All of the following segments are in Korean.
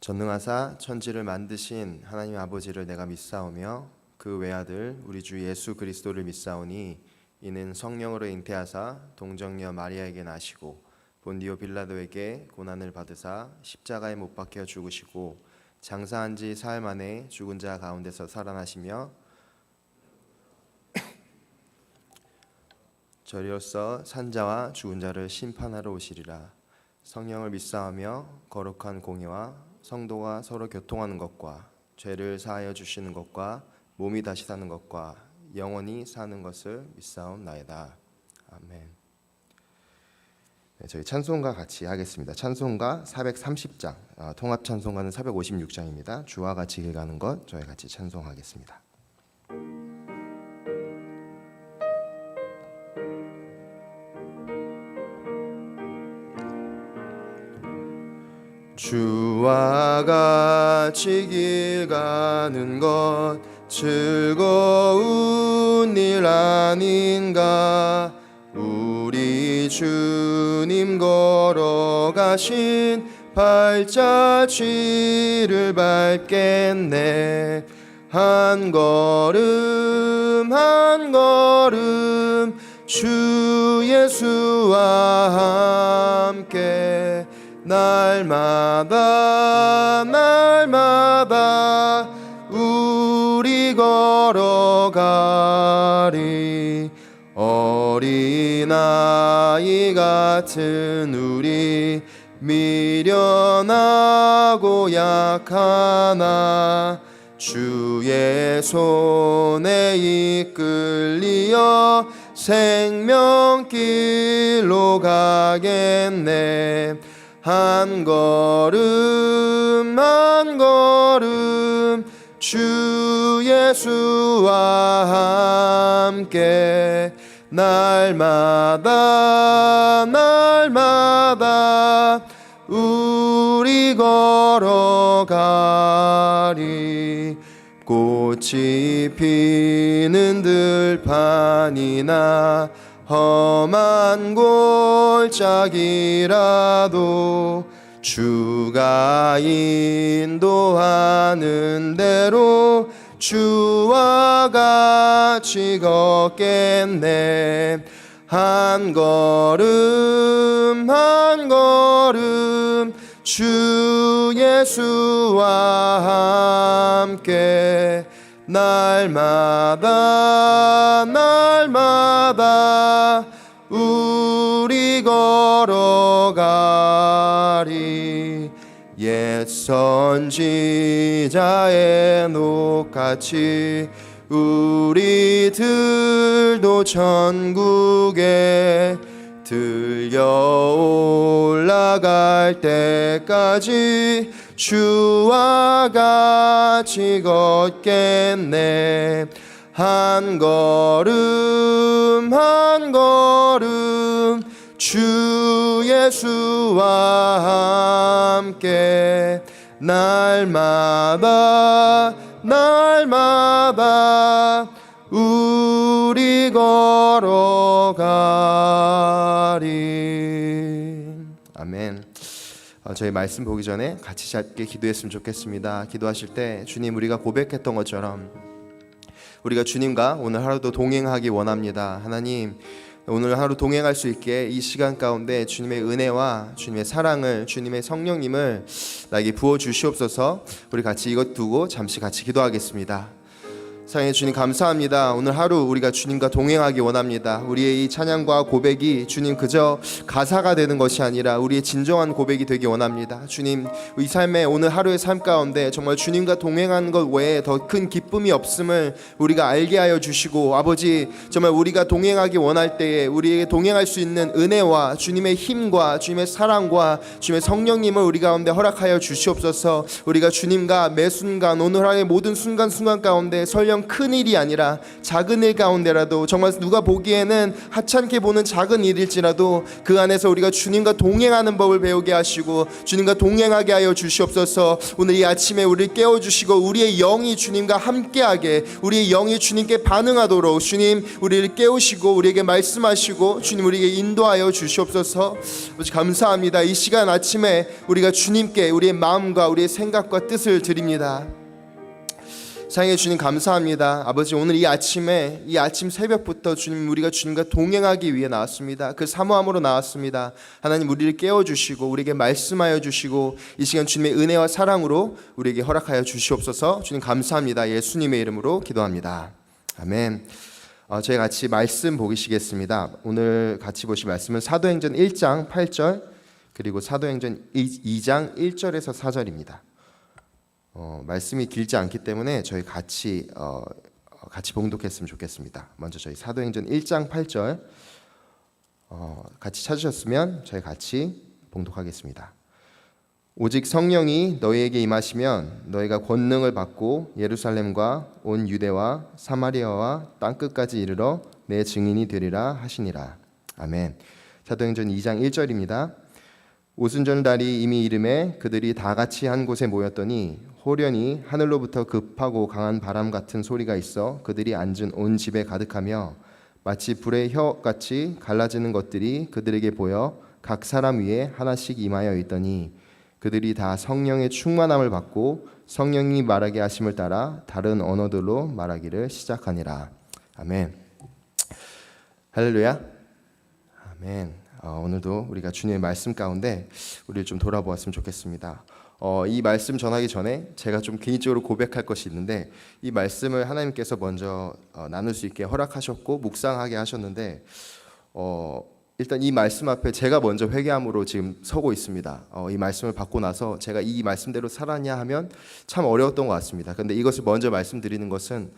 전능하사 천지를 만드신 하나님 아버지를 내가 믿사오며 그 외아들 우리 주 예수 그리스도를 믿사오니 이는 성령으로 잉태하사 동정녀 마리아에게 나시고 본디오 빌라도에게 고난을 받으사 십자가에 못 박혀 죽으시고 장사한 지 사흘 만에 죽은 자 가운데서 살아나시며 저리로서 산자와 죽은 자를 심판하러 오시리라. 성령을 믿사오며 거룩한 공예와 성도가 서로 교통하는 것과 죄를 사하여 주시는 것과 몸이 다시 사는 것과 영원히 사는 것을 믿사옵나이다. 아멘. 네, 저희 찬송가 같이 하겠습니다. 찬송가 430장, 통합 찬송가는 456장입니다. 주와 같이 길 가는 것 저희 같이 찬송하겠습니다. 주와 같이 길 가는 것 즐거운 일 아닌가. 우리 주님 걸어가신 발자취를 밟겠네. 한 걸음 한 걸음 주 예수와 함께 날마다 날마다 우리 걸어가리. 어린아이 같은 우리 미련하고 약하나 주의 손에 이끌리어 생명길로 가겠네. 한 걸음 한 걸음 주 예수와 함께 날마다 날마다 우리 걸어가리. 꽃이 피는 들판이나 험한 골짜기라도 주가 인도하는 대로 주와 같이 걷겠네. 한 걸음 한 걸음 주 예수와 함께 날마다 날마다 우리 걸어가리. 옛 선지자의 녹같이 우리들도 천국에 들려 올라갈 때까지 주와 같이 걷겠네. 한 걸음 한 걸음 주 예수와 함께 날마다 날마다 우리 걸어가리. 아멘. 저희 말씀 보기 전에 같이 짧게 기도했으면 좋겠습니다. 기도하실 때 주님, 우리가 고백했던 것처럼 우리가 주님과 오늘 하루도 동행하기 원합니다. 하나님, 오늘 하루 동행할 수 있게 이 시간 가운데 주님의 은혜와 주님의 사랑을, 주님의 성령님을 나에게 부어 주시옵소서. 우리 같이 이것 두고 잠시 같이 기도하겠습니다. 사랑의 주님, 감사합니다. 오늘 하루 우리가 주님과 동행하기 원합니다. 우리의 이 찬양과 고백이 주님 그저 가사가 되는 것이 아니라 우리의 진정한 고백이 되기 원합니다. 주님, 이 삶의 오늘 하루의 삶 가운데 정말 주님과 동행하는 것 외에 더 큰 기쁨이 없음을 우리가 알게 하여 주시고, 아버지, 정말 우리가 동행하기 원할 때에 우리에게 동행할 수 있는 은혜와 주님의 힘과 주님의 사랑과 주님의 성령님을 우리 가운데 허락하여 주시옵소서. 우리가 주님과 매 순간 오늘 하루의 모든 순간순간 가운데 설령 하면 큰 일이 아니라 작은 일 가운데라도, 정말 누가 보기에는 하찮게 보는 작은 일일지라도 그 안에서 우리가 주님과 동행하는 법을 배우게 하시고 주님과 동행하게 하여 주시옵소서. 오늘 이 아침에 우리를 깨워주시고 우리의 영이 주님과 함께하게, 우리의 영이 주님께 반응하도록 주님 우리를 깨우시고 우리에게 말씀하시고 주님 우리에게 인도하여 주시옵소서. 아버지 감사합니다. 이 시간 아침에 우리가 주님께 우리의 마음과 우리의 생각과 뜻을 드립니다. 사랑해 주님 감사합니다. 아버지 오늘 이 아침에, 이 아침 새벽부터 주님 우리가 주님과 동행하기 위해 나왔습니다. 그 사모함으로 나왔습니다. 하나님 우리를 깨워주시고 우리에게 말씀하여 주시고 이 시간 주님의 은혜와 사랑으로 우리에게 허락하여 주시옵소서. 주님 감사합니다. 예수님의 이름으로 기도합니다. 아멘. 저희 같이 말씀 보시겠습니다. 오늘 같이 보실 말씀은 사도행전 1장 8절 그리고 사도행전 2장 1절에서 4절입니다. 말씀이 길지 않기 때문에 저희 같이 봉독했으면 좋겠습니다. 먼저 저희 사도행전 1장 8절 같이 찾으셨으면 저희 같이 봉독하겠습니다. 오직 성령이 너희에게 임하시면 너희가 권능을 받고 예루살렘과 온 유대와 사마리아와 땅끝까지 이르러 내 증인이 되리라 하시니라. 아멘. 사도행전 2장 1절입니다. 오순절날이 이미 이름에 그들이 다 같이 한 곳에 모였더니 호련히 하늘로부터 급하고 강한 바람 같은 소리가 있어 그들이 앉은 온 집에 가득하며 마치 불의 혀같이 갈라지는 것들이 그들에게 보여 각 사람 위에 하나씩 임하여 있더니 그들이 다 성령의 충만함을 받고 성령이 말하게 하심을 따라 다른 언어들로 말하기를 시작하니라. 아멘. 할렐루야. 아멘. 오늘도 우리가 주님의 말씀 가운데 우리를 좀 돌아보았으면 좋겠습니다. 이 말씀 전하기 전에 제가 좀 개인적으로 고백할 것이 있는데, 이 말씀을 하나님께서 먼저 나눌 수 있게 허락하셨고 묵상하게 하셨는데, 일단 이 말씀 앞에 제가 먼저 회개함으로 지금 서고 있습니다. 이 말씀을 받고 나서 제가 이 말씀대로 살았냐 하면 참 어려웠던 것 같습니다. 그런데 이것을 먼저 말씀드리는 것은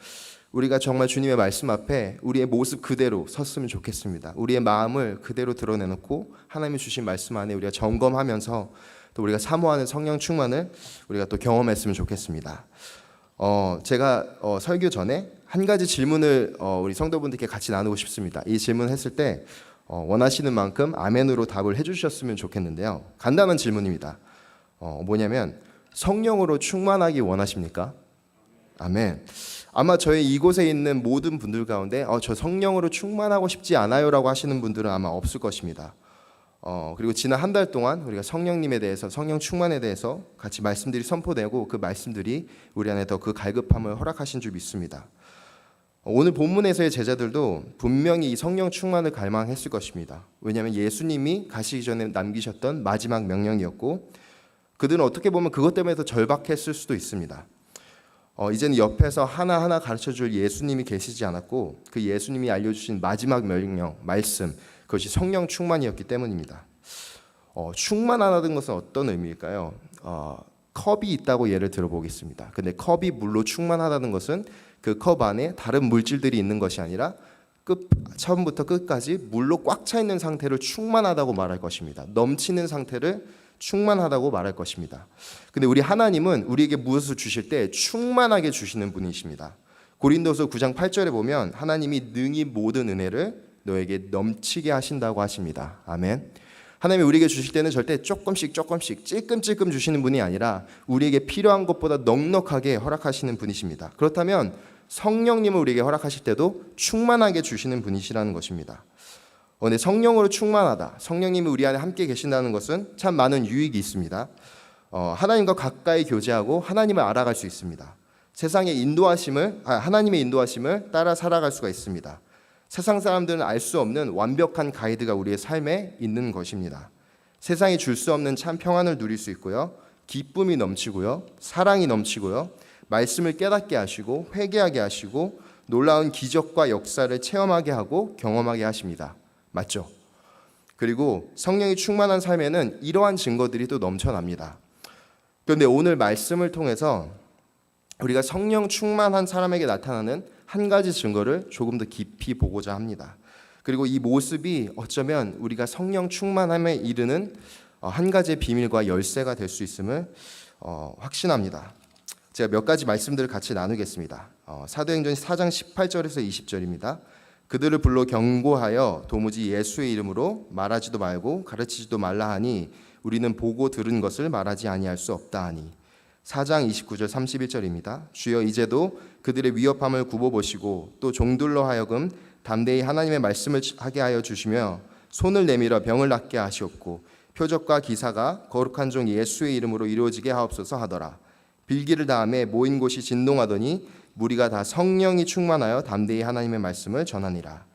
우리가 정말 주님의 말씀 앞에 우리의 모습 그대로 섰으면 좋겠습니다. 우리의 마음을 그대로 드러내놓고 하나님이 주신 말씀 안에 우리가 점검하면서 또 우리가 사모하는 성령 충만을 우리가 또 경험했으면 좋겠습니다. 제가 설교 전에 한 가지 질문을 우리 성도분들께 같이 나누고 싶습니다. 이 질문을 했을 때 원하시는 만큼 아멘으로 답을 해주셨으면 좋겠는데요. 간단한 질문입니다. 뭐냐면 성령으로 충만하기 원하십니까? 아멘. 아마 저희 이곳에 있는 모든 분들 가운데 저 성령으로 충만하고 싶지 않아요 라고 하시는 분들은 아마 없을 것입니다. 그리고 지난 한 달 동안 우리가 성령님에 대해서, 성령 충만에 대해서 같이 말씀들이 선포되고 그 말씀들이 우리 안에 더 그 갈급함을 허락하신 줄 믿습니다. 오늘 본문에서의 제자들도 분명히 이 성령 충만을 갈망했을 것입니다. 왜냐하면 예수님이 가시기 전에 남기셨던 마지막 명령이었고 그들은 어떻게 보면 그것 때문에 더 절박했을 수도 있습니다. 이제는 옆에서 하나하나 가르쳐줄 예수님이 계시지 않았고 그 예수님이 알려주신 마지막 명령, 말씀, 그것이 성령 충만이었기 때문입니다. 충만하다는 것은 어떤 의미일까요? 컵이 있다고 예를 들어보겠습니다. 근데 컵이 물로 충만하다는 것은 그 컵 안에 다른 물질들이 있는 것이 아니라 처음부터 끝까지 물로 꽉 차 있는 상태를 충만하다고 말할 것입니다. 넘치는 상태를 충만하다고 말할 것입니다. 근데 우리 하나님은 우리에게 무엇을 주실 때 충만하게 주시는 분이십니다. 고린도서 9장 8절에 보면 하나님이 능히 모든 은혜를 너에게 넘치게 하신다고 하십니다. 아멘. 하나님이 우리에게 주실 때는 절대 조금씩 찔끔찔끔 주시는 분이 아니라 우리에게 필요한 것보다 넉넉하게 허락하시는 분이십니다. 그렇다면 성령님을 우리에게 허락하실 때도 충만하게 주시는 분이시라는 것입니다. 근데 성령으로 충만하다, 성령님이 우리 안에 함께 계신다는 것은 참 많은 유익이 있습니다. 하나님과 가까이 교제하고 하나님을 알아갈 수 있습니다. 하나님의 인도하심을 따라 살아갈 수가 있습니다. 세상 사람들은 알 수 없는 완벽한 가이드가 우리의 삶에 있는 것입니다. 세상이 줄 수 없는 참 평안을 누릴 수 있고요, 기쁨이 넘치고요, 사랑이 넘치고요, 말씀을 깨닫게 하시고 회개하게 하시고 놀라운 기적과 역사를 체험하게 하고 경험하게 하십니다. 맞죠? 그리고 성령이 충만한 삶에는 이러한 증거들이 또 넘쳐납니다. 그런데 오늘 말씀을 통해서 우리가 성령 충만한 사람에게 나타나는 한 가지 증거를 조금 더 깊이 보고자 합니다. 그리고 이 모습이 어쩌면 우리가 성령 충만함에 이르는 한 가지의 비밀과 열쇠가 될 수 있음을 확신합니다. 제가 몇 가지 말씀들을 같이 나누겠습니다. 사도행전 4장 18절에서 20절입니다. 그들을 불러 경고하여 도무지 예수의 이름으로 말하지도 말고 가르치지도 말라 하니 우리는 보고 들은 것을 말하지 아니할 수 없다 하니. 4장 29절 31절입니다. 주여 이제도 그들의 위협함을 굽어보시고 또 종들로 하여금 담대히 하나님의 말씀을 하게 하여 주시며 손을 내밀어 병을 낫게 하시옵고 표적과 기사가 거룩한 종 예수의 이름으로 이루어지게 하옵소서 하더라. 빌기를 다음에 모인 곳이 진동하더니 무리가 다 성령이 충만하여 담대히 하나님의 말씀을 전하니라.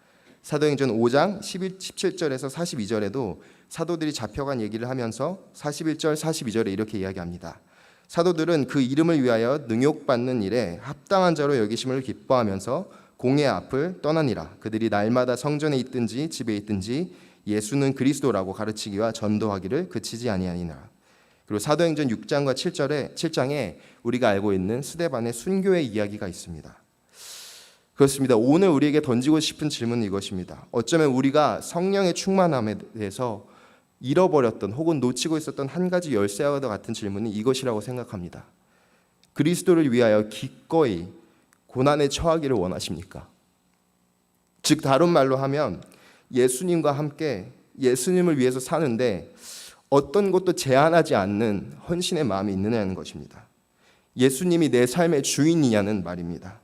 사도행전 5장 17절에서 42절에도 사도들이 잡혀간 얘기를 하면서 41절 42절에 이렇게 이야기합니다. 사도들은 그 이름을 위하여 능욕받는 일에 합당한 자로 여기심을 기뻐하면서 공의 앞을 떠나니라. 그들이 날마다 성전에 있든지 집에 있든지 예수는 그리스도라고 가르치기와 전도하기를 그치지 아니하니라. 그리고 사도행전 6장과 7장에 우리가 알고 있는 스데반의 순교의 이야기가 있습니다. 그렇습니다. 오늘 우리에게 던지고 싶은 질문은 이것입니다. 어쩌면 우리가 성령의 충만함에 대해서 잃어버렸던 혹은 놓치고 있었던 한 가지 열쇠와 같은 질문이 이것이라고 생각합니다. 그리스도를 위하여 기꺼이 고난에 처하기를 원하십니까? 즉 다른 말로 하면 예수님과 함께 예수님을 위해서 사는데 어떤 것도 제한하지 않는 헌신의 마음이 있느냐는 것입니다. 예수님이 내 삶의 주인이냐는 말입니다.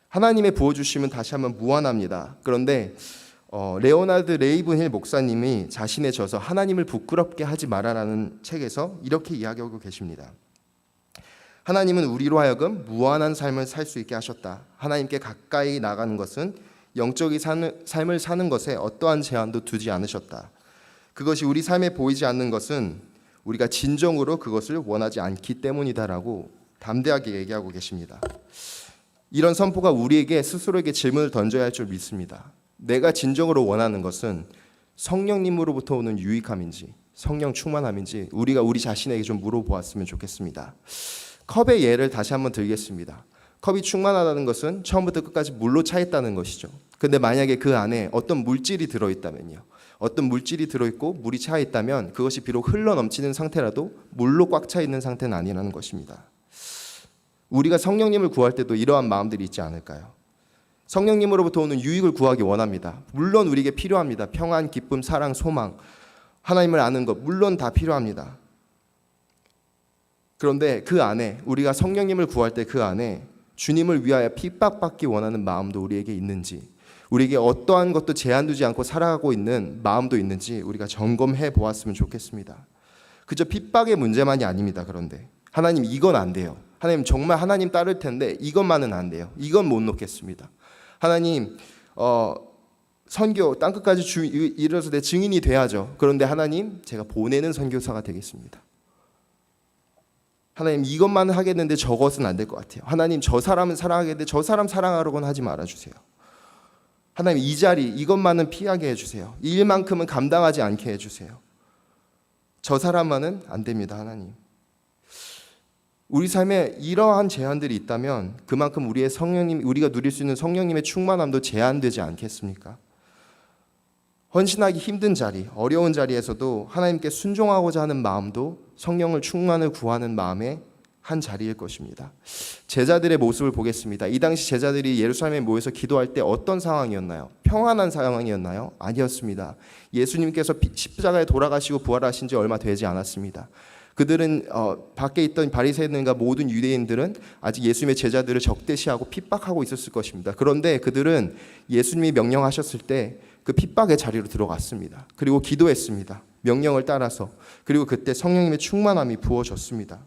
하나님의 부어주심은 다시 한번 무한합니다. 그런데 레오나드 레이븐힐 목사님이 자신의 저서 하나님을 부끄럽게 하지 마라라는 책에서 이렇게 이야기하고 계십니다. 하나님은 우리로 하여금 무한한 삶을 살 수 있게 하셨다. 하나님께 가까이 나가는 것은 영적인 삶을 사는 것에 어떠한 제한도 두지 않으셨다. 그것이 우리 삶에 보이지 않는 것은 우리가 진정으로 그것을 원하지 않기 때문이다라고 담대하게 얘기하고 계십니다. 이런 선포가 우리에게 스스로에게 질문을 던져야 할 줄 믿습니다. 내가 진정으로 원하는 것은 성령님으로부터 오는 유익함인지 성령 충만함인지 우리가 우리 자신에게 좀 물어보았으면 좋겠습니다. 컵의 예를 다시 한번 들겠습니다. 컵이 충만하다는 것은 처음부터 끝까지 물로 차 있다는 것이죠. 근데 만약에 그 안에 어떤 물질이 들어있다면요. 어떤 물질이 들어있고 물이 차 있다면 그것이 비록 흘러 넘치는 상태라도 물로 꽉 차 있는 상태는 아니라는 것입니다. 우리가 성령님을 구할 때도 이러한 마음들이 있지 않을까요? 성령님으로부터 오는 유익을 구하기 원합니다. 물론 우리에게 필요합니다. 평안, 기쁨, 사랑, 소망, 하나님을 아는 것 물론 다 필요합니다. 그런데 그 안에 우리가 성령님을 구할 때 그 안에 주님을 위하여 핍박받기 원하는 마음도 우리에게 있는지, 우리에게 어떠한 것도 제한 두지 않고 살아가고 있는 마음도 있는지 우리가 점검해 보았으면 좋겠습니다. 그저 핍박의 문제만이 아닙니다. 그런데 하나님 이건 안 돼요. 하나님 정말 하나님 따를 텐데 이것만은 안 돼요. 이건 못 놓겠습니다. 하나님 선교 땅끝까지 이르러서 내 증인이 돼야죠. 그런데 하나님 제가 보내는 선교사가 되겠습니다. 하나님 이것만 하겠는데 저것은 안 될 것 같아요. 하나님 저 사람은 사랑하겠는데 저 사람 사랑하려고는 하지 말아주세요. 하나님 이 자리 이것만은 피하게 해주세요. 이 일만큼은 감당하지 않게 해주세요. 저 사람만은 안 됩니다. 하나님 우리 삶에 이러한 제한들이 있다면 그만큼 우리의 성령님, 우리가 누릴 수 있는 성령님의 충만함도 제한되지 않겠습니까? 헌신하기 힘든 자리, 어려운 자리에서도 하나님께 순종하고자 하는 마음도 성령을 충만을 구하는 마음의 한 자리일 것입니다. 제자들의 모습을 보겠습니다. 이 당시 제자들이 예루살렘에 모여서 기도할 때 어떤 상황이었나요? 평안한 상황이었나요? 아니었습니다. 예수님께서 십자가에 돌아가시고 부활하신 지 얼마 되지 않았습니다. 그들은 밖에 있던 바리새인과 모든 유대인들은 아직 예수님의 제자들을 적대시하고 핍박하고 있었을 것입니다. 그런데 그들은 예수님이 명령하셨을 때 그 핍박의 자리로 들어갔습니다. 그리고 기도했습니다. 명령을 따라서. 그리고 그때 성령님의 충만함이 부어졌습니다.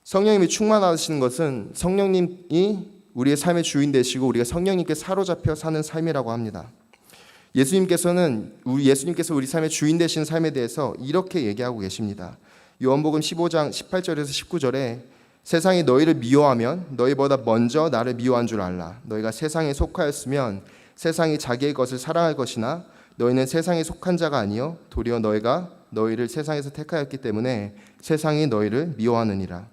성령님이 충만하시는 것은 성령님이 우리의 삶의 주인 되시고 우리가 성령님께 사로잡혀 사는 삶이라고 합니다. 예수님께서 우리 삶의 주인 되신 삶에 대해서 이렇게 얘기하고 계십니다. 요한복음 15장 18절에서 19절에 세상이 너희를 미워하면 너희보다 먼저 나를 미워한 줄 알라. 너희가 세상에 속하였으면 세상이 자기의 것을 사랑할 것이나 너희는 세상에 속한 자가 아니요 도리어 너희가 너희를 세상에서 택하였기 때문에 세상이 너희를 미워하느니라.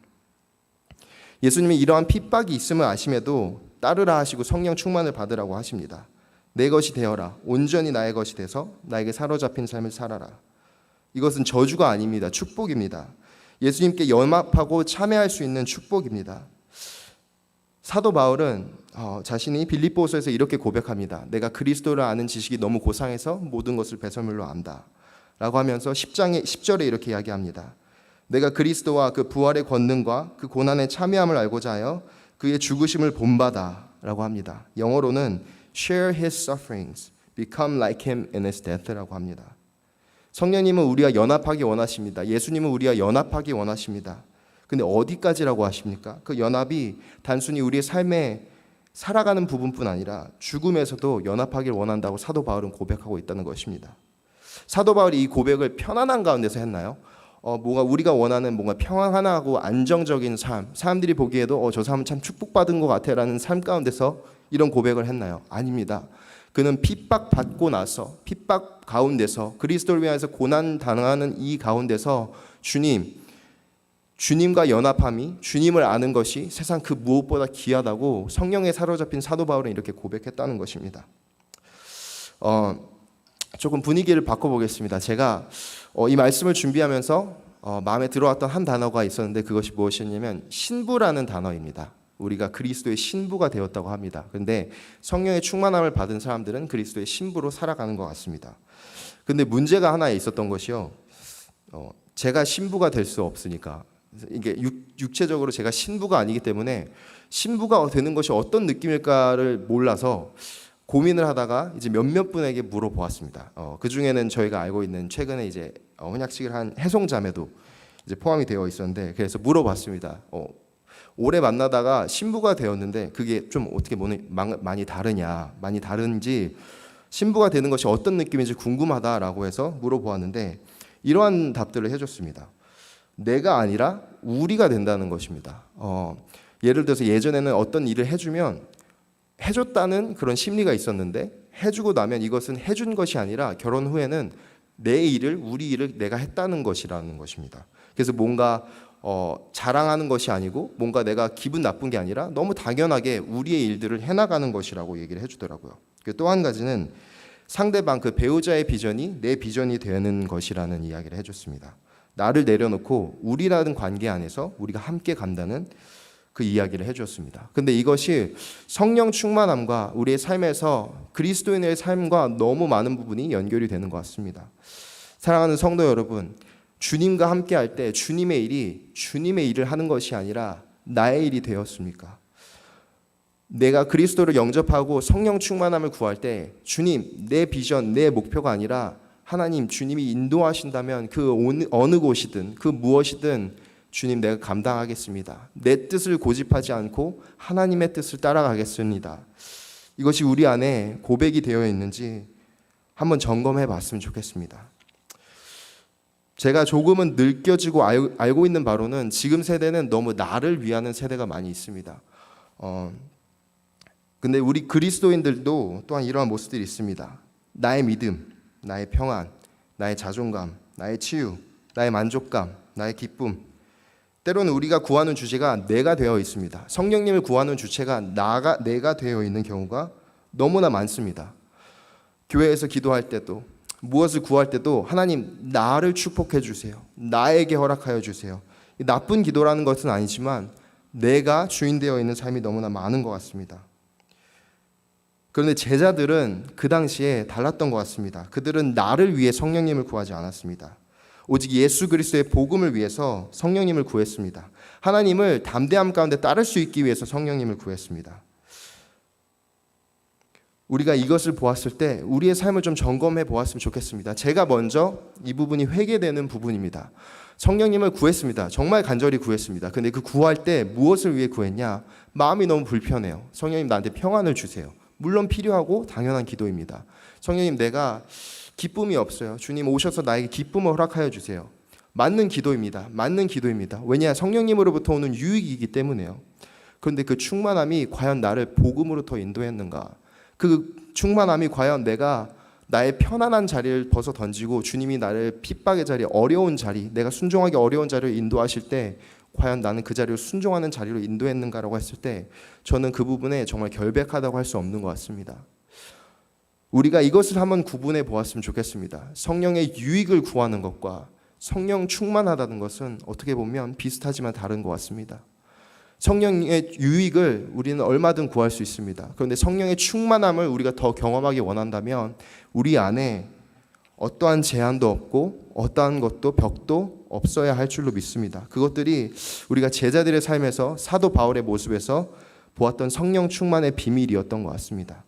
예수님이 이러한 핍박이 있음을 아심에도 따르라 하시고 성령 충만을 받으라고 하십니다. 내 것이 되어라. 온전히 나의 것이 돼서 나에게 사로잡힌 삶을 살아라. 이것은 저주가 아닙니다. 축복입니다. 예수님께 연합하고 참여할 수 있는 축복입니다. 사도 바울은 자신이 빌립보서에서 이렇게 고백합니다. 내가 그리스도를 아는 지식이 너무 고상해서 모든 것을 배설물로 안다 라고 하면서 10절에 이렇게 이야기합니다. 내가 그리스도와 그 부활의 권능과 그 고난의 참여함을 알고자 하여 그의 죽으심을 본받아 라고 합니다. 영어로는 share his sufferings, become like him in his death 라고 합니다. 성령님은 우리와 연합하기 원하십니다. 예수님은 우리와 연합하기 원하십니다. 근데 어디까지라고 하십니까? 그 연합이 단순히 우리의 삶에 살아가는 부분뿐 아니라 죽음에서도 연합하길 원한다고 사도 바울은 고백하고 있다는 것입니다. 사도 바울이 이 고백을 편안한 가운데서 했나요? 뭔가 우리가 원하는 뭔가 평안하고 안정적인 삶, 사람들이 보기에도 저 사람은 참 축복받은 것 같아라는 삶 가운데서 이런 고백을 했나요? 아닙니다. 그는 핍박받고 나서 핍박 가운데서 그리스도를 위해서 고난 당하는 이 가운데서 주님과 연합함이 주님을 아는 것이 세상 그 무엇보다 귀하다고 성령에 사로잡힌 사도 바울은 이렇게 고백했다는 것입니다. 조금 분위기를 바꿔보겠습니다. 제가 이 말씀을 준비하면서 마음에 들어왔던 한 단어가 있었는데 그것이 무엇이냐면 신부라는 단어입니다. 우리가 그리스도의 신부가 되었다고 합니다. 그런데 성령의 충만함을 받은 사람들은 그리스도의 신부로 살아가는 것 같습니다. 근데 문제가 하나 있었던 것이요. 제가 신부가 될 수 없으니까 이게 육체적으로 제가 신부가 아니기 때문에 신부가 되는 것이 어떤 느낌일까를 몰라서 고민을 하다가 이제 몇몇 분에게 물어보았습니다. 그 중에는 저희가 알고 있는 최근에 이제 혼약식을 한 해송자매도 이제 포함이 되어 있었는데 그래서 물어봤습니다. 오래 만나다가 신부가 되었는데 그게 좀 어떻게 많이 다르냐, 많이 다른지 신부가 되는 것이 어떤 느낌인지 궁금하다라고 해서 물어보았는데 이러한 답들을 해줬습니다. 내가 아니라 우리가 된다는 것입니다. 예를 들어서 예전에는 어떤 일을 해줬다는 그런 심리가 있었는데 해주고 나면 이것은 해준 것이 아니라 결혼 후에는 우리 일을 내가 했다는 것이라는 것입니다. 그래서 뭔가 자랑하는 것이 아니고 뭔가 내가 기분 나쁜 게 아니라 너무 당연하게 우리의 일들을 해나가는 것이라고 얘기를 해주더라고요. 또 한 가지는 상대방 그 배우자의 비전이 내 비전이 되는 것이라는 이야기를 해줬습니다. 나를 내려놓고 우리라는 관계 안에서 우리가 함께 간다는 그 이야기를 해주었습니다. 근데 이것이 성령 충만함과 우리의 삶에서 그리스도인의 삶과 너무 많은 부분이 연결이 되는 것 같습니다. 사랑하는 성도 여러분, 주님과 함께 할 때 주님의 일이 주님의 일을 하는 것이 아니라 나의 일이 되었습니까? 내가 그리스도를 영접하고 성령 충만함을 구할 때 주님, 내 비전, 내 목표가 아니라 하나님, 주님이 인도하신다면 그 어느 곳이든 그 무엇이든 주님 내가 감당하겠습니다. 내 뜻을 고집하지 않고 하나님의 뜻을 따라가겠습니다. 이것이 우리 안에 고백이 되어 있는지 한번 점검해 봤으면 좋겠습니다. 제가 조금은 느껴지고 알고 있는 바로는 지금 세대는 너무 나를 위하는 세대가 많이 있습니다. 근데 우리 그리스도인들도 또한 이러한 모습들이 있습니다. 나의 믿음, 나의 평안, 나의 자존감, 나의 치유, 나의 만족감, 나의 기쁨. 때로는 우리가 구하는 주제가 내가 되어 있습니다. 성령님을 구하는 주체가 내가 되어 있는 경우가 너무나 많습니다. 교회에서 기도할 때도 무엇을 구할 때도 하나님 나를 축복해 주세요. 나에게 허락하여 주세요. 나쁜 기도라는 것은 아니지만 내가 주인 되어 있는 삶이 너무나 많은 것 같습니다. 그런데 제자들은 그 당시에 달랐던 것 같습니다. 그들은 나를 위해 성령님을 구하지 않았습니다. 오직 예수 그리스도의 복음을 위해서 성령님을 구했습니다. 하나님을 담대함 가운데 따를 수 있기 위해서 성령님을 구했습니다. 우리가 이것을 보았을 때 우리의 삶을 좀 점검해 보았으면 좋겠습니다. 제가 먼저 이 부분이 회개되는 부분입니다. 성령님을 구했습니다. 정말 간절히 구했습니다. 근데 그 구할 때 무엇을 위해 구했냐? 마음이 너무 불편해요. 성령님 나한테 평안을 주세요. 물론 필요하고 당연한 기도입니다. 성령님 내가 기쁨이 없어요. 주님 오셔서 나에게 기쁨을 허락하여 주세요. 맞는 기도입니다. 맞는 기도입니다. 왜냐? 성령님으로부터 오는 유익이기 때문에요. 그런데 그 충만함이 과연 나를 복음으로 더 인도했는가? 그 충만함이 과연 내가 나의 편안한 자리를 벗어 던지고 주님이 나를 핍박의 자리, 어려운 자리, 내가 순종하기 어려운 자리를 인도하실 때 과연 나는 그 자리를 순종하는 자리로 인도했는가라고 했을 때 저는 그 부분에 정말 결백하다고 할 수 없는 것 같습니다. 우리가 이것을 한번 구분해 보았으면 좋겠습니다. 성령의 유익을 구하는 것과 성령 충만하다는 것은 어떻게 보면 비슷하지만 다른 것 같습니다. 성령의 유익을 우리는 얼마든 구할 수 있습니다. 그런데 성령의 충만함을 우리가 더 경험하기 원한다면 우리 안에 어떠한 제한도 없고 어떠한 것도 벽도 없어야 할 줄로 믿습니다. 그것들이 우리가 제자들의 삶에서 사도 바울의 모습에서 보았던 성령 충만의 비밀이었던 것 같습니다.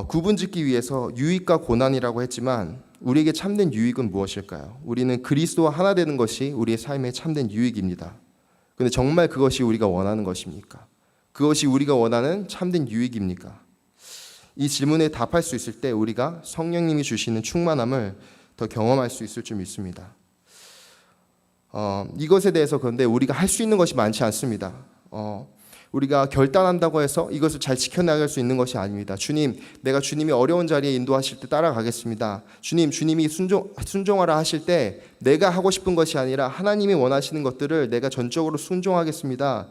구분짓기 위해서 유익과 고난이라고 했지만 우리에게 참된 유익은 무엇일까요? 우리는 그리스도와 하나 되는 것이 우리의 삶의 참된 유익입니다. 그런데 정말 그것이 우리가 원하는 것입니까? 그것이 우리가 원하는 참된 유익입니까? 이 질문에 답할 수 있을 때 우리가 성령님이 주시는 충만함을 더 경험할 수 있을 줄 믿습니다. 이것에 대해서 그런데 우리가 할 수 있는 것이 많지 않습니다. 우리가 결단한다고 해서 이것을 잘 지켜나갈 수 있는 것이 아닙니다. 주님, 내가 주님이 어려운 자리에 인도하실 때 따라가겠습니다. 주님이 순종하라 하실 때 내가 하고 싶은 것이 아니라 하나님이 원하시는 것들을 내가 전적으로 순종하겠습니다.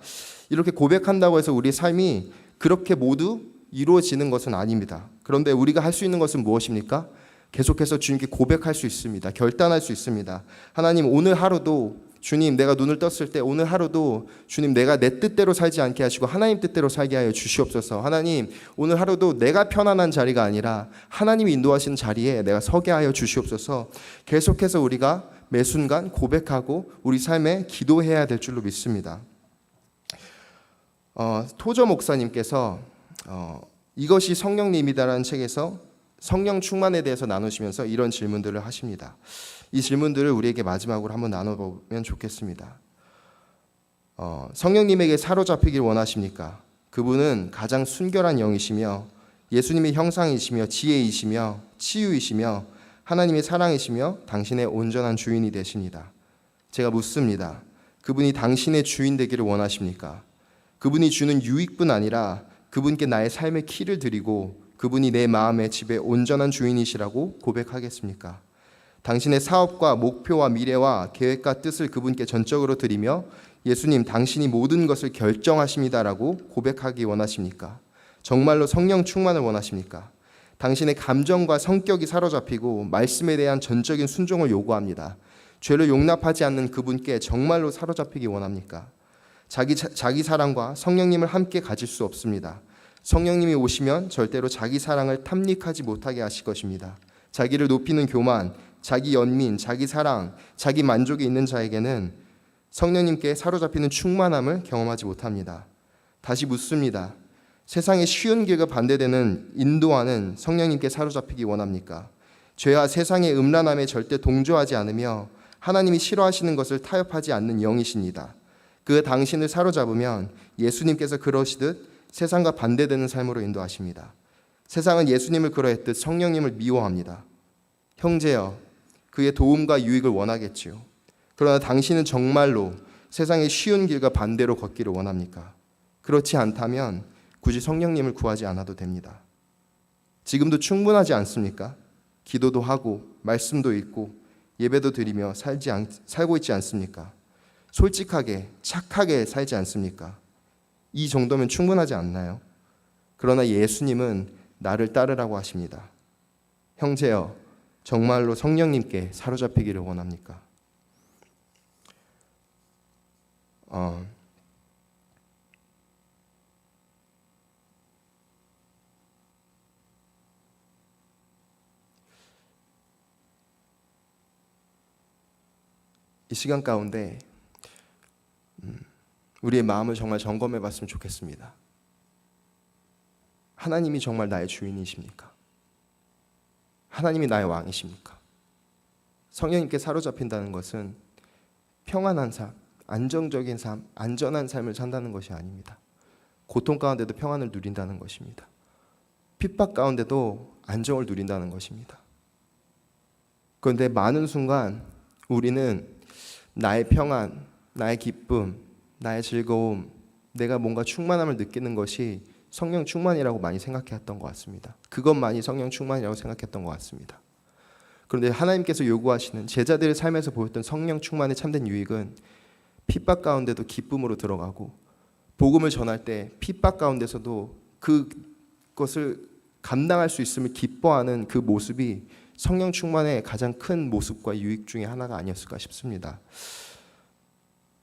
이렇게 고백한다고 해서 우리 삶이 그렇게 모두 이루어지는 것은 아닙니다. 그런데 우리가 할 수 있는 것은 무엇입니까? 계속해서 주님께 고백할 수 있습니다. 결단할 수 있습니다. 하나님, 오늘 하루도 주님, 내가 눈을 떴을 때 오늘 하루도 주님, 내가 내 뜻대로 살지 않게 하시고 하나님 뜻대로 살게 하여 주시옵소서. 하나님, 오늘 하루도 내가 편안한 자리가 아니라 하나님이 인도하시는 자리에 내가 서게 하여 주시옵소서. 계속해서 우리가 매 순간 고백하고 우리 삶에 기도해야 될 줄로 믿습니다. 토저 목사님께서 이것이 성령님이다라는 책에서 성령 충만에 대해서 나누시면서 이런 질문들을 하십니다. 이 질문들을 우리에게 마지막으로 한번 나눠보면 좋겠습니다. 성령님에게 사로잡히길 원하십니까? 그분은 가장 순결한 영이시며 예수님의 형상이시며 지혜이시며 치유이시며 하나님의 사랑이시며 당신의 온전한 주인이 되십니다. 제가 묻습니다. 그분이 당신의 주인 되기를 원하십니까? 그분이 주는 유익뿐 아니라 그분께 나의 삶의 키를 드리고 그분이 내 마음의 집의 온전한 주인이시라고 고백하겠습니까? 당신의 사업과 목표와 미래와 계획과 뜻을 그분께 전적으로 드리며 예수님, 당신이 모든 것을 결정하십니다라고 고백하기 원하십니까? 정말로 성령 충만을 원하십니까? 당신의 감정과 성격이 사로잡히고 말씀에 대한 전적인 순종을 요구합니다. 죄를 용납하지 않는 그분께 정말로 사로잡히기 원합니까? 자기 사랑과 성령님을 함께 가질 수 없습니다. 성령님이 오시면 절대로 자기 사랑을 탐닉하지 못하게 하실 것입니다. 자기를 높이는 교만, 자기 연민, 자기 사랑, 자기 만족이 있는 자에게는 성령님께 사로잡히는 충만함을 경험하지 못합니다. 다시 묻습니다. 세상의 쉬운 길과 반대되는 인도하는 성령님께 사로잡히기 원합니까? 죄와 세상의 음란함에 절대 동조하지 않으며 하나님이 싫어하시는 것을 타협하지 않는 영이십니다. 그 당신을 사로잡으면 예수님께서 그러시듯 세상과 반대되는 삶으로 인도하십니다. 세상은 예수님을 그러했듯 성령님을 미워합니다. 형제여, 그의 도움과 유익을 원하겠지요. 그러나 당신은 정말로 세상의 쉬운 길과 반대로 걷기를 원합니까? 그렇지 않다면 굳이 성령님을 구하지 않아도 됩니다. 지금도 충분하지 않습니까? 기도도 하고 말씀도 읽고 예배도 드리며 살고 있지 않습니까? 솔직하게 착하게 살지 않습니까? 이 정도면 충분하지 않나요? 그러나 예수님은 나를 따르라고 하십니다. 형제여, 정말로 성령님께 사로잡히기를 원합니까? 이 시간 가운데 우리의 마음을 정말 점검해 봤으면 좋겠습니다. 하나님이 정말 나의 주인이십니까? 하나님이 나의 왕이십니까? 성령님께 사로잡힌다는 것은 평안한 삶, 안정적인 삶, 안전한 삶을 산다는 것이 아닙니다. 고통 가운데도 평안을 누린다는 것입니다. 핍박 가운데도 안정을 누린다는 것입니다. 그런데 많은 순간 우리는 나의 평안, 나의 기쁨, 나의 즐거움, 내가 뭔가 충만함을 느끼는 것이 성령 충만이라고 많이 생각했던 것 같습니다. 그것만이 성령 충만이라고 생각했던 것 같습니다. 그런데 하나님께서 요구하시는 제자들의 삶에서 보였던 성령 충만의 참된 유익은 핍박 가운데도 기쁨으로 들어가고 복음을 전할 때 핍박 가운데서도 그것을 감당할 수 있음을 기뻐하는 그 모습이 성령 충만의 가장 큰 모습과 유익 중에 하나가 아니었을까 싶습니다.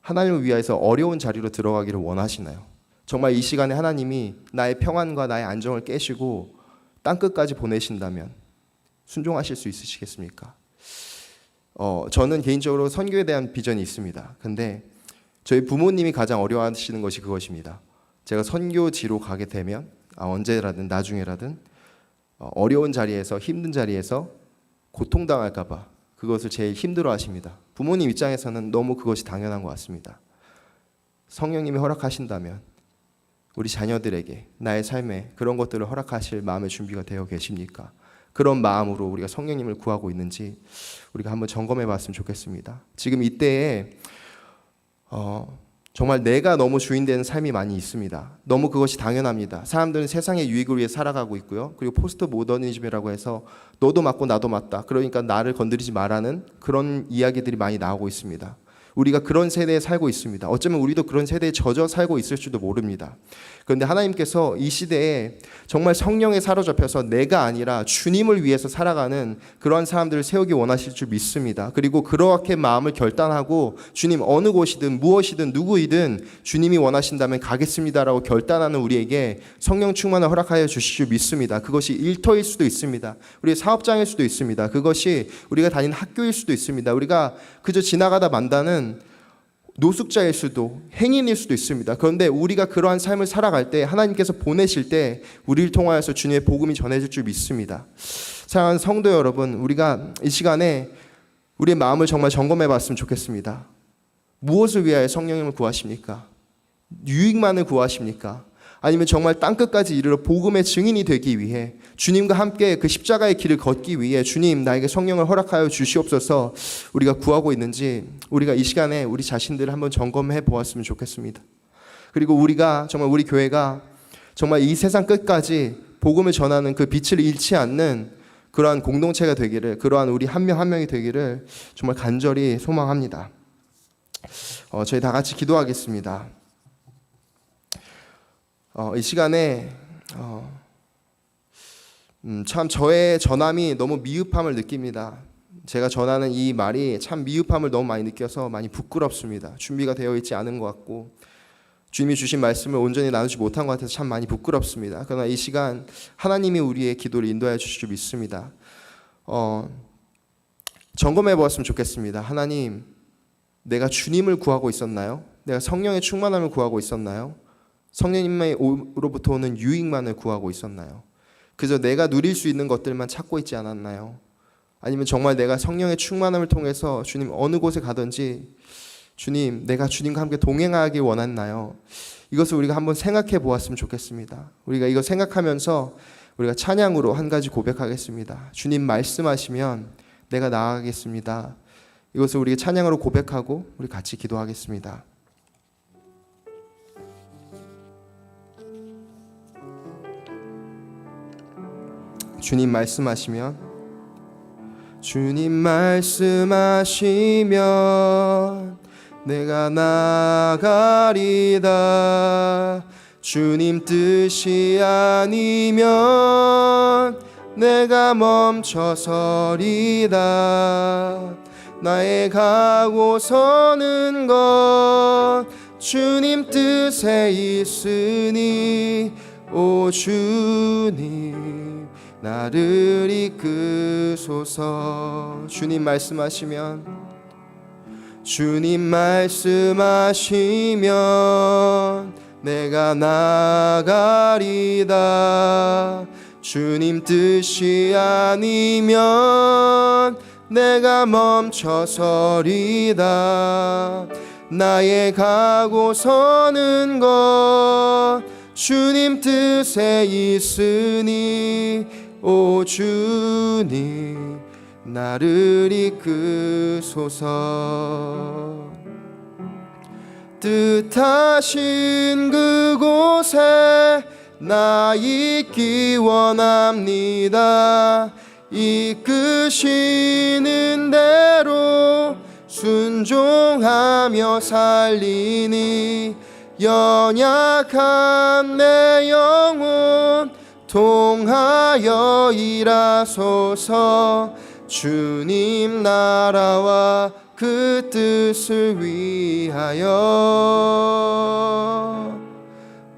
하나님을 위하여서 어려운 자리로 들어가기를 원하시나요? 정말 이 시간에 하나님이 나의 평안과 나의 안정을 깨시고 땅끝까지 보내신다면 순종하실 수 있으시겠습니까? 저는 개인적으로 선교에 대한 비전이 있습니다. 근데 저희 부모님이 가장 어려워하시는 것이 그것입니다. 제가 선교지로 가게 되면 언제라든 나중에라든 어려운 자리에서, 힘든 자리에서 고통당할까 봐 그것을 제일 힘들어 하십니다. 부모님 입장에서는 너무 그것이 당연한 것 같습니다. 성령님이 허락하신다면 우리 자녀들에게 나의 삶에 그런 것들을 허락하실 마음의 준비가 되어 계십니까? 그런 마음으로 우리가 성령님을 구하고 있는지 우리가 한번 점검해 봤으면 좋겠습니다. 지금 이때에 정말 내가 너무 주인되는 삶이 많이 있습니다. 너무 그것이 당연합니다. 사람들은 세상의 유익을 위해 살아가고 있고요. 그리고 포스트 모더니즘이라고 해서 너도 맞고 나도 맞다. 그러니까 나를 건드리지 말라는 그런 이야기들이 많이 나오고 있습니다. 우리가 그런 세대에 살고 있습니다. 어쩌면 우리도 그런 세대에 젖어 살고 있을 줄도 모릅니다. 그런데 하나님께서 이 시대에 정말 성령에 사로잡혀서 내가 아니라 주님을 위해서 살아가는 그러한 사람들을 세우기 원하실 줄 믿습니다. 그리고 그렇게 마음을 결단하고 주님 어느 곳이든 무엇이든 누구이든 주님이 원하신다면 가겠습니다라고 결단하는 우리에게 성령 충만을 허락하여 주실 줄 믿습니다. 그것이 일터일 수도 있습니다. 우리의 사업장일 수도 있습니다. 그것이 우리가 다니는 학교일 수도 있습니다. 우리가 그저 지나가다 만다는 노숙자일 수도 행인일 수도 있습니다. 그런데 우리가 그러한 삶을 살아갈 때 하나님께서 보내실 때 우리를 통하여서 주님의 복음이 전해질 줄 믿습니다. 사랑하는 성도 여러분, 우리가 이 시간에 우리의 마음을 정말 점검해 봤으면 좋겠습니다. 무엇을 위하여 성령님을 구하십니까? 유익만을 구하십니까? 아니면 정말 땅끝까지 이르러 복음의 증인이 되기 위해 주님과 함께 그 십자가의 길을 걷기 위해 주님 나에게 성령을 허락하여 주시옵소서 우리가 구하고 있는지 우리가 이 시간에 우리 자신들을 한번 점검해 보았으면 좋겠습니다. 그리고 우리가 정말 우리 교회가 정말 이 세상 끝까지 복음을 전하는 그 빛을 잃지 않는 그러한 공동체가 되기를, 그러한 우리 한 명 한 명이 되기를 정말 간절히 소망합니다. 저희 다 같이 기도하겠습니다. 이 시간에 참 저의 전함이 너무 미흡함을 느낍니다. 제가 전하는 이 말이 참 미흡함을 너무 많이 느껴서 많이 부끄럽습니다. 준비가 되어 있지 않은 것 같고 주님이 주신 말씀을 온전히 나누지 못한 것 같아서 참 많이 부끄럽습니다. 그러나 이 시간 하나님이 우리의 기도를 인도하여 주실 줄 믿습니다. 점검해 보았으면 좋겠습니다. 하나님, 내가 주님을 구하고 있었나요? 내가 성령의 충만함을 구하고 있었나요? 성령님으로부터 오는 유익만을 구하고 있었나요? 그저 내가 누릴 수 있는 것들만 찾고 있지 않았나요? 아니면 정말 내가 성령의 충만함을 통해서 주님 어느 곳에 가든지 주님 내가 주님과 함께 동행하길 원했나요? 이것을 우리가 한번 생각해 보았으면 좋겠습니다. 우리가 이거 생각하면서 우리가 찬양으로 한 가지 고백하겠습니다. 주님 말씀하시면 내가 나아가겠습니다. 이것을 우리가 찬양으로 고백하고 우리 같이 기도하겠습니다. 주님 말씀하시면 주님 말씀하시면 내가 나가리다. 주님 뜻이 아니면 내가 멈춰서리다. 나의 가고 서는 것 주님 뜻에 있으니 오 주님 나를 이끄소서. 주님 말씀하시면 주님 말씀하시면 내가 나가리다. 주님 뜻이 아니면 내가 멈춰서리다. 나의 가고 서는 것 주님 뜻에 있으니 오 주님 나를 이끄소서. 뜻하신 그곳에 나 있기 원합니다. 이끄시는 대로 순종하며 살리니 연약한 내 영혼 통하여 일하소서. 주님 나라와 그 뜻을 위하여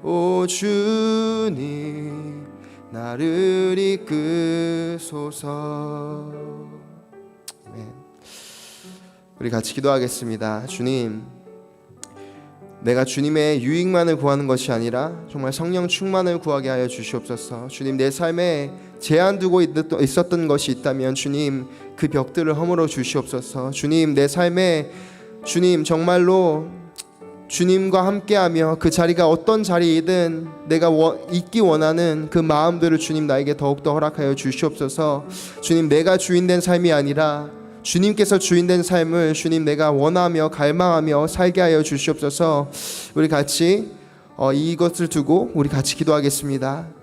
오 주님 나를 이끄소서. 아멘. 우리 같이 기도하겠습니다. 주님, 내가 주님의 유익만을 구하는 것이 아니라 정말 성령 충만을 구하게 하여 주시옵소서. 주님, 내 삶에 제한 두고 있었던 것이 있다면 주님 그 벽들을 허물어 주시옵소서. 주님, 내 삶에 주님 정말로 주님과 함께하며 그 자리가 어떤 자리이든 내가 있기 원하는 그 마음들을 주님 나에게 더욱더 허락하여 주시옵소서. 주님, 내가 주인된 삶이 아니라 주님께서 주인된 삶을 주님 내가 원하며 갈망하며 살게 하여 주시옵소서. 우리 같이 이것을 두고 우리 같이 기도하겠습니다.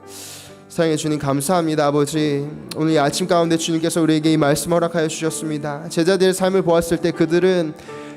사랑의 주님, 감사합니다. 아버지, 오늘 이 아침 가운데 주님께서 우리에게 이 말씀 허락하여 주셨습니다. 제자들의 삶을 보았을 때 그들은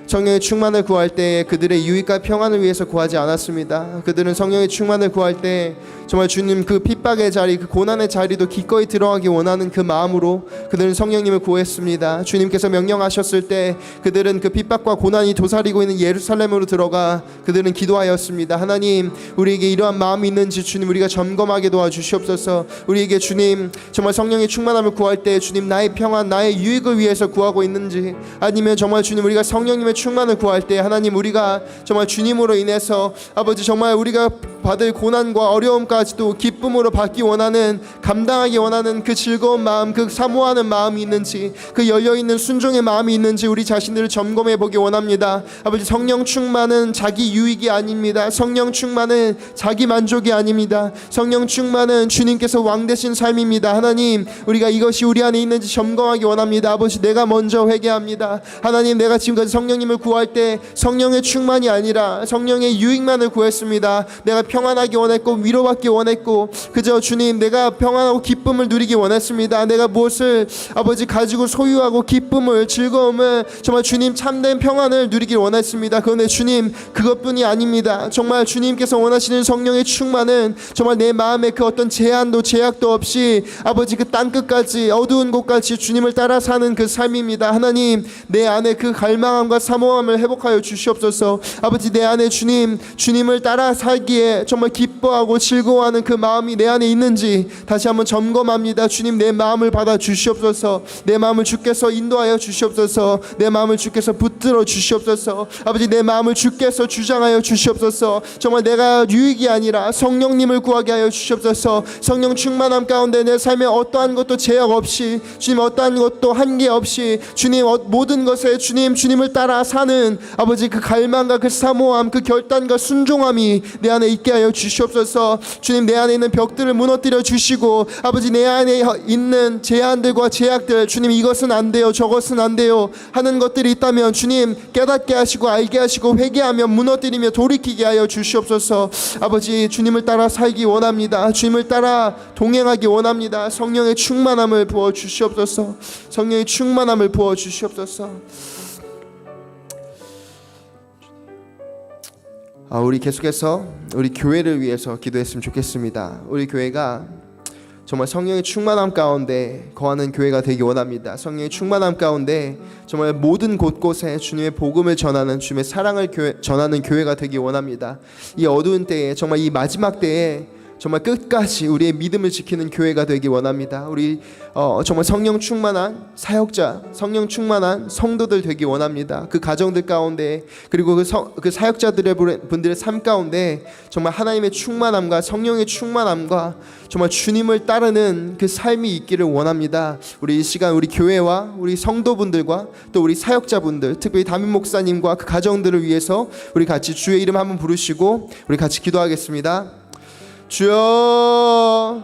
성령의 충만을 구할 때 그들의 유익과 평안을 위해서 구하지 않았습니다. 그들은 성령의 충만을 구할 때 정말 주님 그 핍박의 자리, 그 고난의 자리도 기꺼이 들어가기 원하는 그 마음으로 그들은 성령님을 구했습니다. 주님께서 명령하셨을 때 그들은 그 핍박과 고난이 도사리고 있는 예루살렘으로 들어가 그들은 기도하였습니다. 하나님, 우리에게 이러한 마음이 있는지 주님 우리가 점검하게 도와주시옵소서. 우리에게 주님 정말 성령의 충만함을 구할 때 주님 나의 평안, 나의 유익을 위해서 구하고 있는지, 아니면 정말 주님 우리가 성령님의 충만을 구할 때 하나님 우리가 정말 주님으로 인해서 아버지 정말 우리가 받을 고난과 어려움까지도 기쁨으로 받기 원하는, 감당하기 원하는 그 즐거운 마음, 그 사모하는 마음이 있는지, 그 열려있는 순종의 마음이 있는지 우리 자신들을 점검해 보기 원합니다. 아버지, 성령 충만은 자기 유익이 아닙니다. 성령 충만은 자기 만족이 아닙니다. 성령 충만은 주님께서 왕 되신 삶입니다. 하나님, 우리가 이것이 우리 안에 있는지 점검하기 원합니다. 아버지, 내가 먼저 회개합니다. 하나님, 내가 지금까지 성령님을 구할 때 성령의 충만이 아니라 성령의 유익만을 구했습니다. 내가 평안하기 원했고 위로받기 원했고 그저 주님 내가 평안하고 기쁨을 누리기 원했습니다. 내가 무엇을 아버지 가지고 소유하고 기쁨을, 즐거움을, 정말 주님 참된 평안을 누리기 원했습니다. 그런데 주님 그것뿐이 아닙니다. 정말 주님께서 원하시는 성령의 충만은 정말 내 마음에 그 어떤 제한도 제약도 없이 아버지 그 땅끝까지 어두운 곳까지 주님을 따라 사는 그 삶입니다. 하나님, 내 안에 그 갈망함과 사모함을 회복하여 주시옵소서. 아버지, 내 안에 주님을 따라 살기에 정말 기뻐하고 즐거워하는 그 마음이 내 안에 있는지 다시 한번 점검합니다. 주님, 내 마음을 받아 주시옵소서. 내 마음을 주께서 인도하여 주시옵소서. 내 마음을 주께서 붙들어 주시옵소서. 아버지, 내 마음을 주께서 주장하여 주시옵소서. 정말 내가 유익이 아니라 성령님을 구하게 하여 주시옵소서. 성령 충만함 가운데 내 삶에 어떠한 것도 제약 없이 주님, 어떠한 것도 한계 없이 주님 모든 것에 주님을 따라 사는 아버지 그 갈망과 그 사모함, 그 결단과 순종함이 내 안에 있게 하여 주시옵소서. 주님, 내 안에 있는 벽들을 무너뜨려 주시고 아버지 내 안에 있는 제한들과 제약들, 주님 이것은 안 돼요, 저것은 안 돼요 하는 것들이 있다면 주님 깨닫게 하시고 알게 하시고 회개하며 무너뜨리며 돌이키게 하여 주시옵소서. 아버지, 주님을 따라 살기 원합니다. 주님을 따라 동행하기 원합니다. 성령의 충만함을 부어 주시옵소서. 성령의 충만함을 부어 주시옵소서. 우리 계속해서 우리 교회를 위해서 기도했으면 좋겠습니다. 우리 교회가 정말 성령의 충만함 가운데 거하는 교회가 되기 원합니다. 성령의 충만함 가운데 정말 모든 곳곳에 주님의 복음을 전하는, 주님의 사랑을 전하는 교회가 되기 원합니다. 이 어두운 때에, 정말 이 마지막 때에 정말 끝까지 우리의 믿음을 지키는 교회가 되기 원합니다. 우리 정말 성령 충만한 사역자, 성령 충만한 성도들 되기 원합니다. 그 가정들 가운데, 그리고 그 사역자들의 분들의 삶 가운데 정말 하나님의 충만함과 성령의 충만함과 정말 주님을 따르는 그 삶이 있기를 원합니다. 우리 이 시간 우리 교회와 우리 성도분들과 또 우리 사역자분들, 특별히 담임 목사님과 그 가정들을 위해서 우리 같이 주의 이름 한번 부르시고 우리 같이 기도하겠습니다. 주여,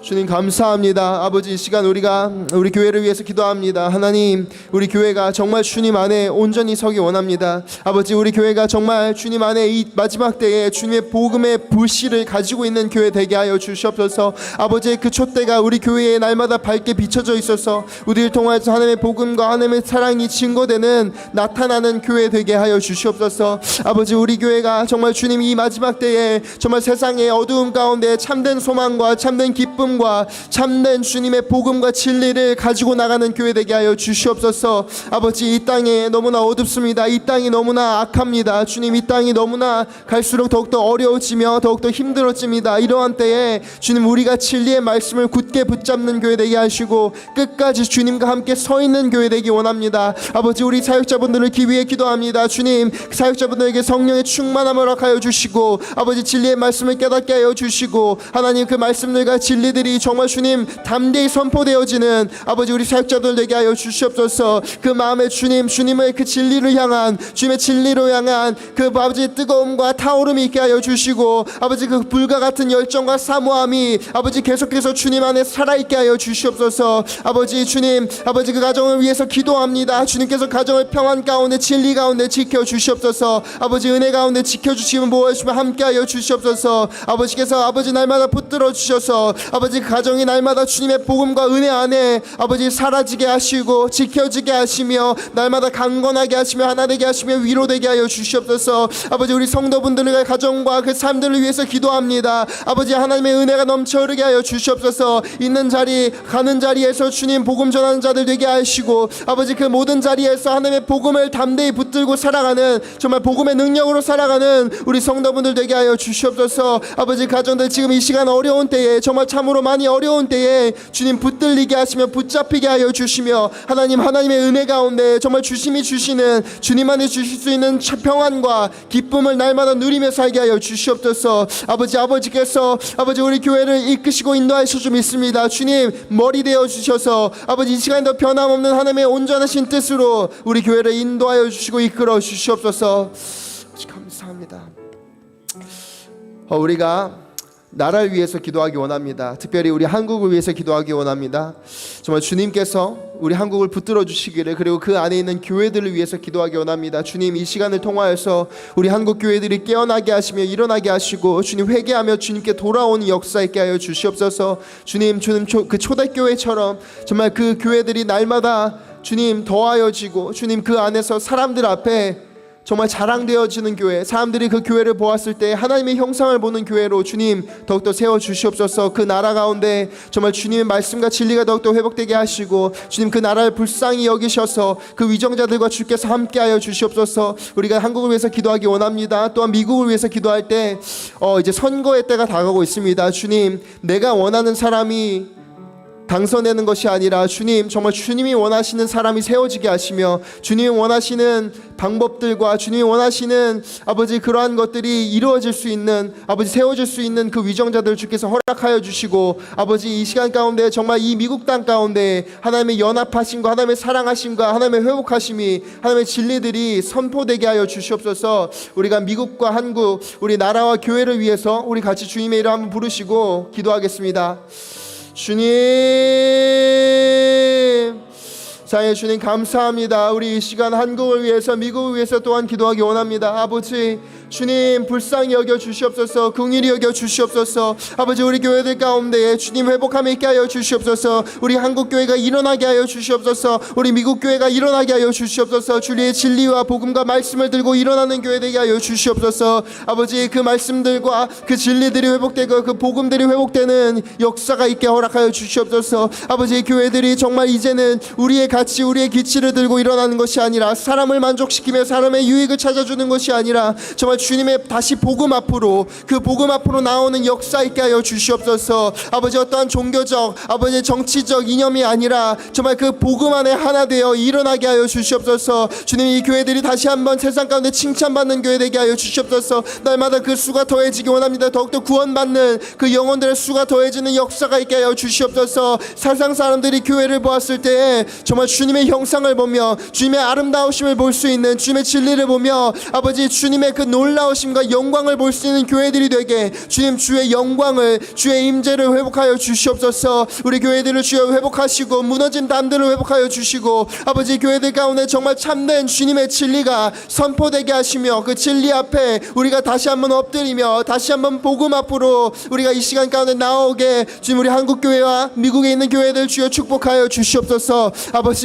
주님 감사합니다. 아버지, 이 시간 우리가 우리 교회를 위해서 기도합니다. 하나님, 우리 교회가 정말 주님 안에 온전히 서기 원합니다. 아버지, 우리 교회가 정말 주님 안에 이 마지막 때에 주님의 복음의 불씨를 가지고 있는 교회 되게 하여 주시옵소서. 아버지의 그 촛대가 우리 교회에 날마다 밝게 비춰져 있어서 우리를 통해서 하나님의 복음과 하나님의 사랑이 증거되는, 나타나는 교회 되게 하여 주시옵소서. 아버지, 우리 교회가 정말 주님 이 마지막 때에 정말 세상의 어두움 가운데 참된 소망과 참된 기쁨과 복음과 참된 주님의 복음과 진리를 가지고 나가는 교회 되게 하여 주시옵소서. 아버지, 이 땅에 너무나 어둡습니다. 이 땅이 너무나 악합니다. 주님, 이 땅이 너무나 갈수록 더욱더 어려워지며 더욱더 힘들어집니다. 이러한 때에 주님, 우리가 진리의 말씀을 굳게 붙잡는 교회 되게 하시고 끝까지 주님과 함께 서 있는 교회 되기 원합니다. 아버지, 우리 사역자분들을 위해 기도합니다. 주님, 사역자분들에게 성령의 충만함을 허락하여 주시고 아버지, 진리의 말씀을 깨닫게 하여 주시고 하나님, 그 말씀들과 진리들이 정말 주님 담대히 선포되어지는 아버지 우리 사역자들 되게 하여 주시옵소서. 그 마음에 주님, 주님의 그 진리를 향한, 주님의 진리로 향한 그 아버지의 뜨거움과 타오름이 있게 하여 주시고 아버지, 그 불과 같은 열정과 사모함이 아버지 계속해서 주님 안에 살아있게 하여 주시옵소서. 아버지, 주님, 아버지 그 가정을 위해서 기도합니다. 주님께서 가정을 평안 가운데 진리 가운데 지켜주시옵소서. 아버지, 은혜 가운데 지켜주시면 모아주시면 함께하여 주시옵소서. 아버지께서 아버지 날마다 붙들어 주셔서 아버지 그 가정이 날마다 주님의 복음과 은혜 안에 아버지 사라지게 하시고 지켜지게 하시며 날마다 강건하게 하시며 하나 되게 하시며 위로되게 하여 주시옵소서. 아버지, 우리 성도분들의 가정과 그 삶들을 위해서 기도합니다. 아버지, 하나님의 은혜가 넘쳐 흐르게 하여 주시옵소서. 있는 자리 가는 자리에서 주님 복음 전하는 자들 되게 하시고 아버지, 그 모든 자리에서 하나님의 복음을 담대히 붙들고 살아가는, 정말 복음의 능력으로 살아가는 우리 성도분들 되게 하여 주시옵소서. 아버지, 가정들 지금 이 시간 어려운 때에, 정말 참으로 많이 어려운 때에 주님 붙들리게 하시며 붙잡히게 하여 주시며 하나님, 하나님의 은혜 가운데 정말 주심이 주시는, 주님만이 주실 수 있는 평안과 기쁨을 날마다 누리며 살게 하여 주시옵소서. 아버지, 아버지께서 아버지 우리 교회를 이끄시고 인도하실 줄 믿습니다. 주님, 머리 되어 주셔서 아버지 이 시간도 변함없는 하나님의 온전하신 뜻으로 우리 교회를 인도하여 주시고 이끌어 주시옵소서. 감사합니다. 우리가 나라를 위해서 기도하기 원합니다. 특별히 우리 한국을 위해서 기도하기 원합니다. 정말 주님께서 우리 한국을 붙들어 주시기를, 그리고 그 안에 있는 교회들을 위해서 기도하기 원합니다. 주님, 이 시간을 통하여서 우리 한국 교회들이 깨어나게 하시며 일어나게 하시고 주님 회개하며 주님께 돌아오는 역사 있게 하여 주시옵소서. 주님, 그 초대교회처럼 정말 그 교회들이 날마다 주님 더하여지고 주님 그 안에서 사람들 앞에 정말 자랑되어지는 교회, 사람들이 그 교회를 보았을 때 하나님의 형상을 보는 교회로 주님 더욱더 세워주시옵소서. 그 나라 가운데 정말 주님의 말씀과 진리가 더욱더 회복되게 하시고 주님 그 나라를 불쌍히 여기셔서 그 위정자들과 주께서 함께하여 주시옵소서. 우리가 한국을 위해서 기도하기 원합니다. 또한 미국을 위해서 기도할 때 이제 선거의 때가 다가오고 있습니다. 주님, 내가 원하는 사람이 당선되는 것이 아니라 주님, 정말 주님이 원하시는 사람이 세워지게 하시며 주님이 원하시는 방법들과 주님이 원하시는 아버지 그러한 것들이 이루어질 수 있는, 아버지 세워질 수 있는 그 위정자들 주께서 허락하여 주시고 아버지 이 시간 가운데 정말 이 미국 땅 가운데 하나님의 연합하심과 하나님의 사랑하심과 하나님의 회복하심이, 하나님의 진리들이 선포되게 하여 주시옵소서. 우리가 미국과 한국, 우리 나라와 교회를 위해서 우리 같이 주님의 이름 한번 부르시고 기도하겠습니다. 주님, 사랑의 주님, 감사합니다. 우리 이 시간 한국을 위해서, 미국을 위해서 또한 기도하기 원합니다. 아버지, 주님 불쌍히 여겨 주시옵소서. 긍휼히 여겨 주시옵소서. 아버지, 우리 교회들 가운데 주님 회복함이 있게 하여 주시옵소서. 우리 한국 교회가 일어나게 하여 주시옵소서. 우리 미국 교회가 일어나게 하여 주시옵소서. 주님의 진리와 복음과 말씀을 들고 일어나는 교회 되게 하여 주시옵소서. 아버지, 그 말씀들과 그 진리들이 회복되고 그 복음들이 회복되는 역사가 있게 허락하여 주시옵소서. 아버지, 교회들이 정말 이제는 우리의 가치, 우리의 기치를 들고 일어나는 것이 아니라 사람을 만족시키며 사람의 유익을 찾아주는 것이 아니라 정말 주님의 다시 복음 앞으로, 그 복음 앞으로 나오는 역사 있게 하여 주시옵소서. 아버지, 어떠한 종교적, 아버지 정치적 이념이 아니라 정말 그 복음 안에 하나 되어 일어나게 하여 주시옵소서. 주님, 이 교회들이 다시 한번 세상 가운데 칭찬받는 교회 되게 하여 주시옵소서. 날마다 그 수가 더해지기 원합니다. 더욱더 구원받는 그 영혼들의 수가 더해지는 역사가 있게 하여 주시옵소서. 세상 사람들이 교회를 보았을 때 정말 주님의 형상을 보며 주님의 아름다우심을 볼 수 있는, 주님의 진리를 보며 아버지 주님의 그 놀라우심과 영광을 볼 수 있는 교회들이 되게 주님 주의 영광을, 주의 임재를 회복하여 주시옵소서. 우리 교회들을 주여 회복하시고 무너진 담들을 회복하여 주시고 아버지 교회들 가운데 정말 참된 주님의 진리가 선포되게 하시며 그 진리 앞에 우리가 다시 한번 엎드리며 다시 한번 복음 앞으로 우리가 이 시간 가운데 나오게 주님 우리 한국 교회와 미국에 있는 교회들 주여 축복하여 주시옵소서. 아버지,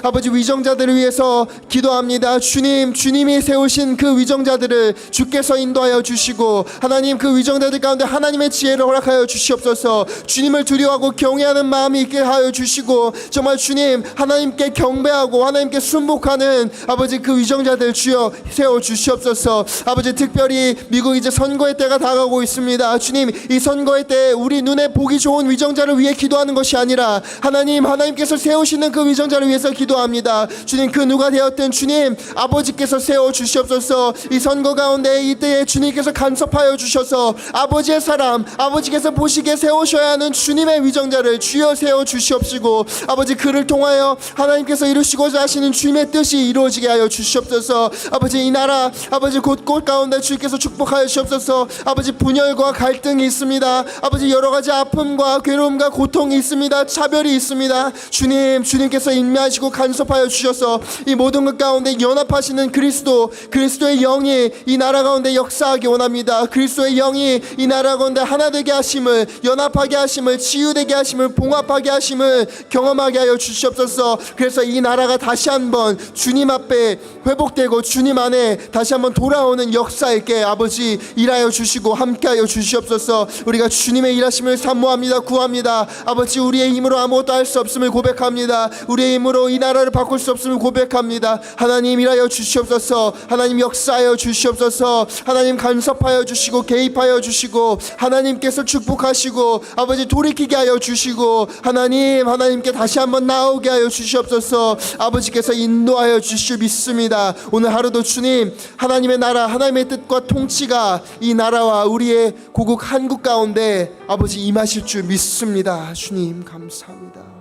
아버지 위정자들을 위해서 기도합니다. 주님이 세우신 그 위정자들을 주께서 인도하여 주시고, 하나님 그 위정자들 가운데 하나님의 지혜를 허락하여 주시옵소서. 주님을 두려워하고 경외하는 마음이 있게 하여 주시고, 정말 주님 하나님께 경배하고 하나님께 순복하는 아버지 그 위정자들 주여 세워 주시옵소서. 아버지 특별히 미국 이제 선거의 때가 다가오고 있습니다. 주님 이 선거의 때 우리 눈에 보기 좋은 위정자를 위해 기도하는 것이 아니라 하나님께서 세우시는 그 위정자를 위해서 기도합니다. 주님 그 누가 되었든 주님 아버지께서 세워 주시옵소서. 이 선거 가운데 이때에 주님께서 간섭하여 주셔서 아버지의 사람, 아버지께서 보시기에 세우셔야 하는 주님의 위정자를 주여 세워 주시옵시고, 아버지 그를 통하여 하나님께서 이루시고자 하시는 주님의 뜻이 이루어지게 하여 주시옵소서. 아버지 이 나라 아버지 곳곳 가운데 주께서 축복하여 주시옵소서. 아버지 분열과 갈등이 있습니다. 아버지 여러 가지 아픔과 괴로움과 고통이 있습니다. 차별이 있습니다. 주님께서 인내하시고 간섭하여 주셔서 이 모든 것 가운데 연합하시는 그리스도의 영이 이 나라 가운데 역사하기 원합니다. 그리스도의 영이 이 나라 가운데 하나 되게 하심을, 연합하게 하심을, 치유되게 하심을, 봉합하게 하심을 경험하게 하여 주시옵소서. 그래서 이 나라가 다시 한번 주님 앞에 회복되고 주님 안에 다시 한번 돌아오는 역사 있게 아버지 일하여 주시고 함께하여 주시옵소서. 우리가 주님의 일하심을 사모합니다. 구합니다. 아버지 우리의 힘으로 아무것도 할 수 없음을 고백합니다. 우리의 힘으로 이 나라를 바꿀 수 없음을 고백합니다. 하나님 일하여 주시옵소서. 하나님 역사하여 주시옵소서. 하나님 간섭하여 주시고 개입하여 주시고 하나님께서 축복하시고 아버지 돌이키게 하여 주시고 하나님께 다시 한번 나오게 하여 주시옵소서. 아버지께서 인도하여 주실 믿습니다. 오늘 하루도 주님 하나님의 나라, 하나님의 뜻과 통치가 이 나라와 우리의 고국 한국 가운데 아버지 임하실 줄 믿습니다. 주님 감사합니다.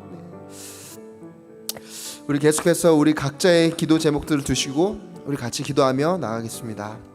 우리 계속해서 우리 각자의 기도 제목들을 두시고 우리 같이 기도하며 나가겠습니다.